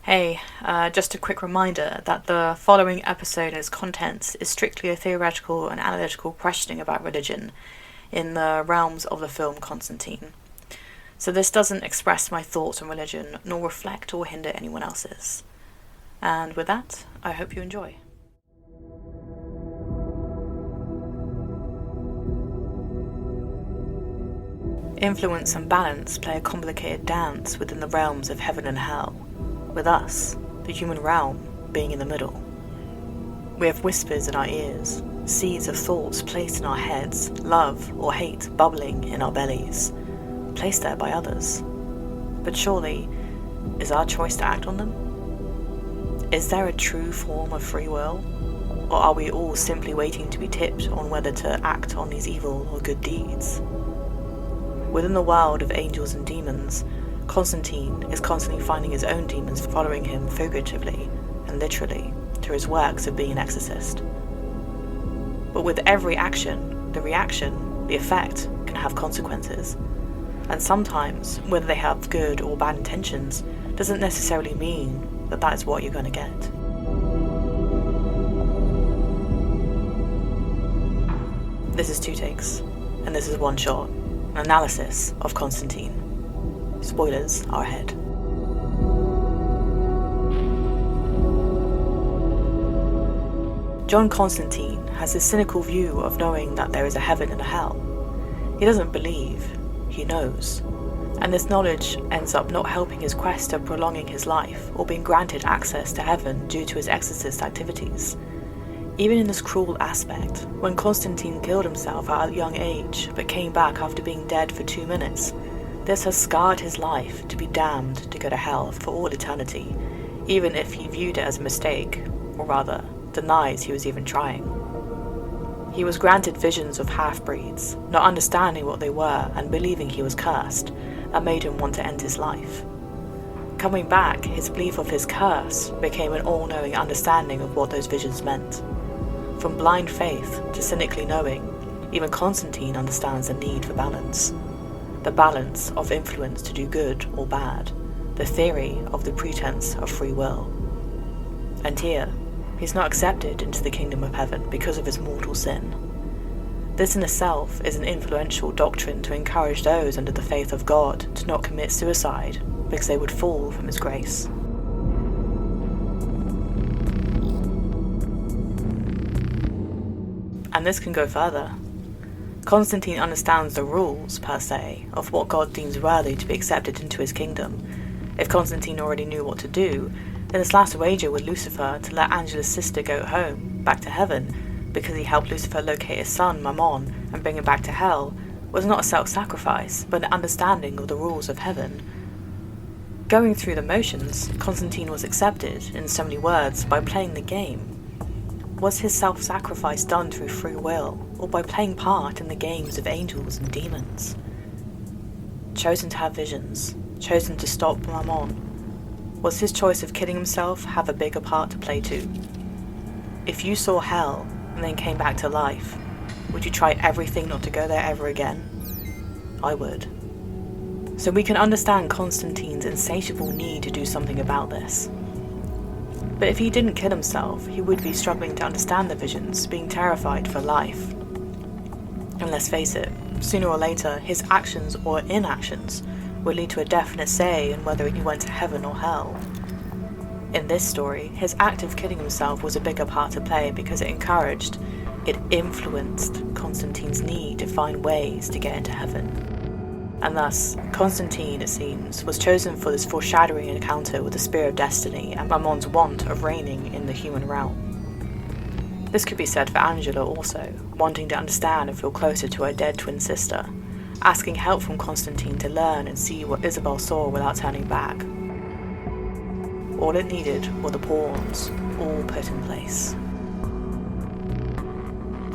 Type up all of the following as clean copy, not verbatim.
Hey, just a quick reminder that the following episode and its contents is strictly a theoretical and analytical questioning about religion in the realms of the film Constantine. So this doesn't express my thoughts on religion, nor reflect or hinder anyone else's. And with that, I hope you enjoy. Influence and balance play a complicated dance within the realms of heaven and hell, with us, the human realm, being in the middle. We have whispers in our ears, seeds of thoughts placed in our heads, love or hate bubbling in our bellies, placed there by others. But surely, is our choice to act on them? Is there a true form of free will? Or are we all simply waiting to be tipped on whether to act on these evil or good deeds? Within the world of angels and demons, Constantine is constantly finding his own demons following him figuratively and literally through his works of being an exorcist. But with every action, the reaction, the effect, can have consequences. And sometimes, whether they have good or bad intentions, doesn't necessarily mean that is what you're going to get. This is 2 takes, and this is 1 shot. An analysis of Constantine. Spoilers are ahead. John Constantine has this cynical view of knowing that there is a heaven and a hell. He doesn't believe, he knows. And this knowledge ends up not helping his quest of prolonging his life or being granted access to heaven due to his exorcist activities. Even in this cruel aspect, when Constantine killed himself at a young age but came back after being dead for 2 minutes, this has scarred his life to be damned to go to hell for all eternity, even if he viewed it as a mistake, or rather, denies he was even trying. He was granted visions of half-breeds, not understanding what they were and believing he was cursed, that made him want to end his life. Coming back, his belief of his curse became an all-knowing understanding of what those visions meant. From blind faith to cynically knowing, even Constantine understands the need for balance. The balance of influence to do good or bad, the theory of the pretense of free will. And here, he's not accepted into the kingdom of heaven because of his mortal sin. This in itself is an influential doctrine to encourage those under the faith of God to not commit suicide because they would fall from his grace. And this can go further. Constantine understands the rules, per se, of what God deems worthy to be accepted into his kingdom. If Constantine already knew what to do, then his last wager with Lucifer to let Angela's sister go home, back to heaven, because he helped Lucifer locate his son, Mammon, and bring him back to hell, was not a self-sacrifice, but an understanding of the rules of heaven. Going through the motions, Constantine was accepted, in so many words, by playing the game. Was his self-sacrifice done through free will, or by playing part in the games of angels and demons? Chosen to have visions, chosen to stop Mammon. Was his choice of killing himself have a bigger part to play too? If you saw hell and then came back to life, would you try everything not to go there ever again? I would. So we can understand Constantine's insatiable need to do something about this. But if he didn't kill himself, he would be struggling to understand the visions, being terrified for life. And let's face it, sooner or later, his actions or inactions would lead to a definite say in whether he went to heaven or hell. In this story, his act of killing himself was a bigger part to play because it influenced Constantine's need to find ways to get into heaven. And thus, Constantine, it seems, was chosen for this foreshadowing encounter with the Spear of Destiny and Mammon's want of reigning in the human realm. This could be said for Angela also, wanting to understand and feel closer to her dead twin sister, asking help from Constantine to learn and see what Isabel saw without turning back. All it needed were the pawns, all put in place.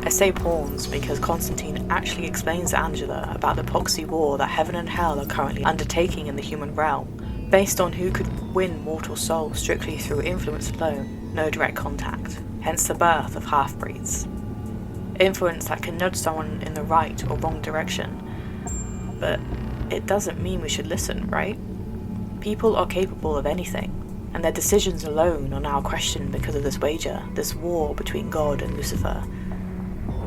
I say pawns because Constantine actually explains to Angela about the proxy war that heaven and hell are currently undertaking in the human realm, based on who could win mortal souls strictly through influence alone, no direct contact, hence the birth of half-breeds. Influence that can nudge someone in the right or wrong direction, but it doesn't mean we should listen, right? People are capable of anything. and their decisions alone are now questioned because of this wager, this war between God and Lucifer.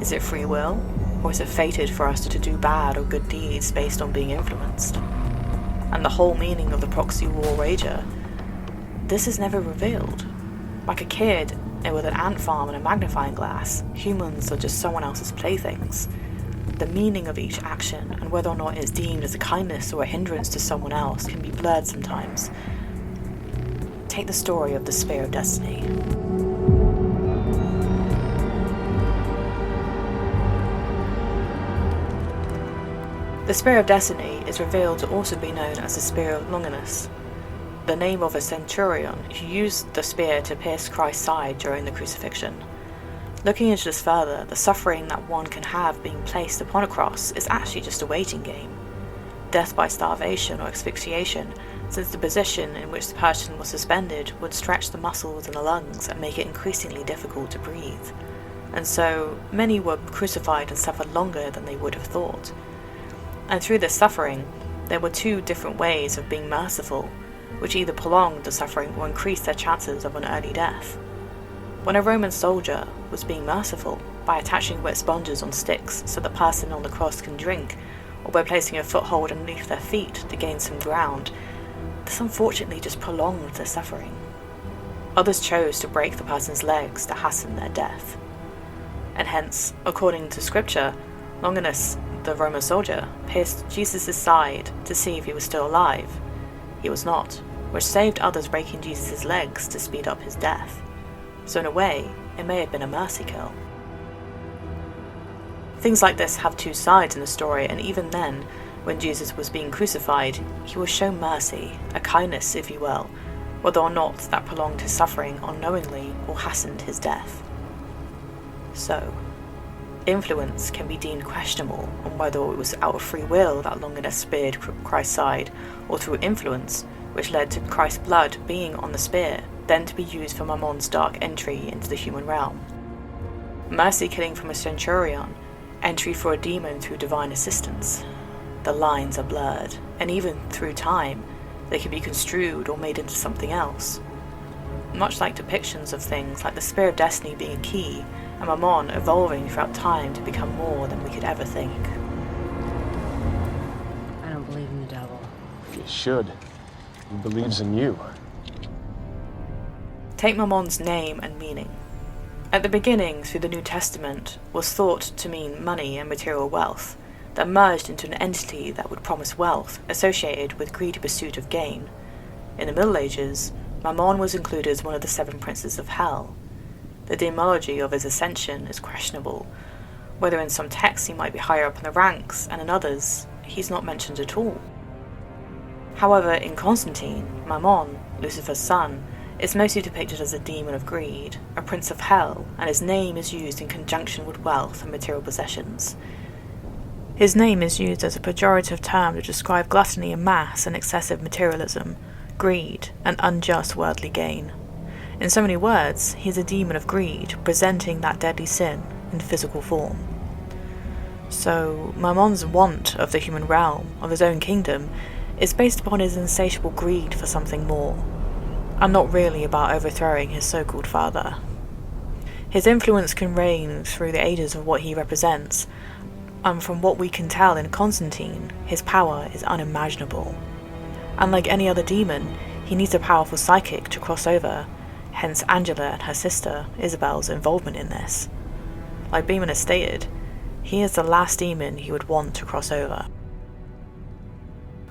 Is it free will, or is it fated for us to do bad or good deeds based on being influenced? And the whole meaning of the proxy war wager, this is never revealed. Like a kid with an ant farm and a magnifying glass, humans are just someone else's playthings. The meaning of each action, and whether or not it's deemed as a kindness or a hindrance to someone else, can be blurred sometimes. Take the story of the Spear of Destiny. The Spear of Destiny is revealed to also be known as the Spear of Longinus, the name of a centurion who used the spear to pierce Christ's side during the crucifixion. Looking into this further, the suffering that one can have being placed upon a cross is actually just a waiting game. Death by starvation or asphyxiation, since the position in which the person was suspended would stretch the muscles in the lungs and make it increasingly difficult to breathe. And so, many were crucified and suffered longer than they would have thought. And through this suffering, there were two different ways of being merciful, which either prolonged the suffering or increased their chances of an early death. When a Roman soldier was being merciful by attaching wet sponges on sticks so the person on the cross can drink, or by placing a foothold underneath their feet to gain some ground, this unfortunately just prolonged their suffering. Others chose to break the person's legs to hasten their death. And hence, according to scripture, Longinus, the Roman soldier, pierced Jesus' side to see if he was still alive. He was not, which saved others breaking Jesus' legs to speed up his death. So in a way, it may have been a mercy kill. Things like this have two sides in the story, and even then, when Jesus was being crucified, he was shown mercy, a kindness if you will, whether or not that prolonged his suffering unknowingly or hastened his death. So, influence can be deemed questionable on whether it was out of free will that Longinus speared Christ's side, or through influence, which led to Christ's blood being on the spear, then to be used for Mammon's dark entry into the human realm. Mercy killing from a centurion, entry for a demon through divine assistance. The lines are blurred, and even through time, they can be construed or made into something else. Much like depictions of things like the Spear of Destiny being a key, and Mammon evolving throughout time to become more than we could ever think. I don't believe in the devil. You should. He believes in you. Take Mammon's name and meaning. At the beginning, through the New Testament, was thought to mean money and material wealth, that merged into an entity that would promise wealth associated with greedy pursuit of gain. In the Middle Ages, Mammon was included as one of the 7 princes of hell. The demonology of his ascension is questionable, whether in some texts he might be higher up in the ranks, and in others, he's not mentioned at all. However, in Constantine, Mammon, Lucifer's son, is mostly depicted as a demon of greed, a prince of hell, and his name is used in conjunction with wealth and material possessions. His name is used as a pejorative term to describe gluttony in mass and excessive materialism, greed, and unjust worldly gain. In so many words, he is a demon of greed, presenting that deadly sin in physical form. So, Mammon's want of the human realm, of his own kingdom, is based upon his insatiable greed for something more, and not really about overthrowing his so-called father. His influence can reign through the ages of what he represents, and from what we can tell in Constantine, his power is unimaginable. Unlike any other demon, he needs a powerful psychic to cross over, hence Angela and her sister, Isabel's involvement in this. Like Beeman has stated, he is the last demon he would want to cross over.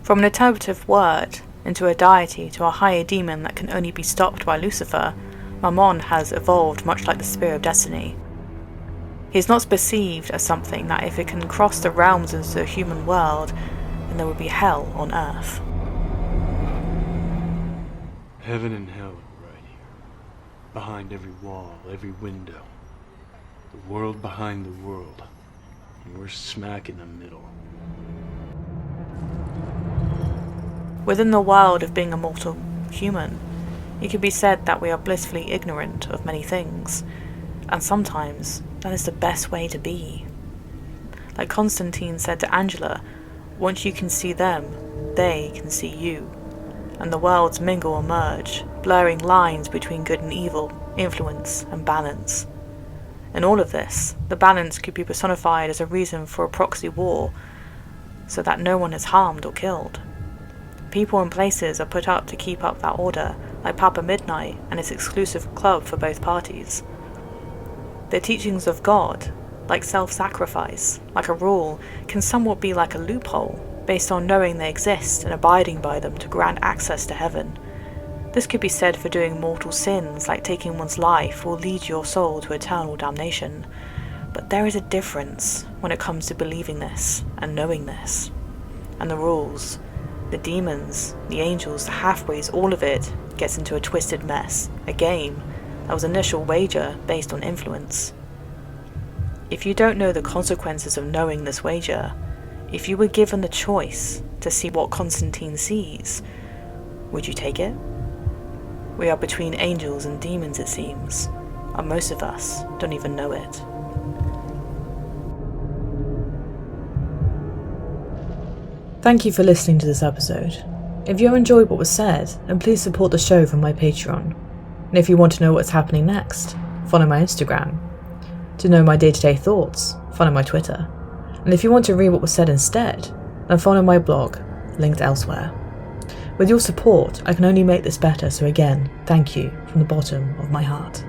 From an interpretive word into a deity to a higher demon that can only be stopped by Lucifer, Mammon has evolved much like the Spear of Destiny. He is not perceived as something that if it can cross the realms into the human world, then there would be hell on earth. Heaven and hell are right here. Behind every wall, every window. The world behind the world. And we're smack in the middle. Within the world of being a mortal human, it could be said that we are blissfully ignorant of many things, and sometimes that is the best way to be. Like Constantine said to Angela, once you can see them, they can see you. and the worlds mingle and merge, blurring lines between good and evil, influence and balance. In all of this, the balance could be personified as a reason for a proxy war, so that no one is harmed or killed. People and places are put up to keep up that order, like Papa Midnight and its exclusive club for both parties. The teachings of God, like self-sacrifice, like a rule, can somewhat be like a loophole, based on knowing they exist and abiding by them to grant access to heaven. This could be said for doing mortal sins like taking one's life will lead your soul to eternal damnation. But there is a difference when it comes to believing this and knowing this. And the rules, the demons, the angels, the halfways, all of it gets into a twisted mess, a game that was an initial wager based on influence. If you don't know the consequences of knowing this wager, if you were given the choice to see what Constantine sees, would you take it? We are between angels and demons, it seems, and most of us don't even know it. Thank you for listening to this episode. If you enjoyed what was said, then please support the show from my Patreon. And if you want to know what's happening next, follow my Instagram. To know my day-to-day thoughts, follow my Twitter. And if you want to read what was said instead, then follow my blog, linked elsewhere. With your support, I can only make this better, so again, thank you from the bottom of my heart.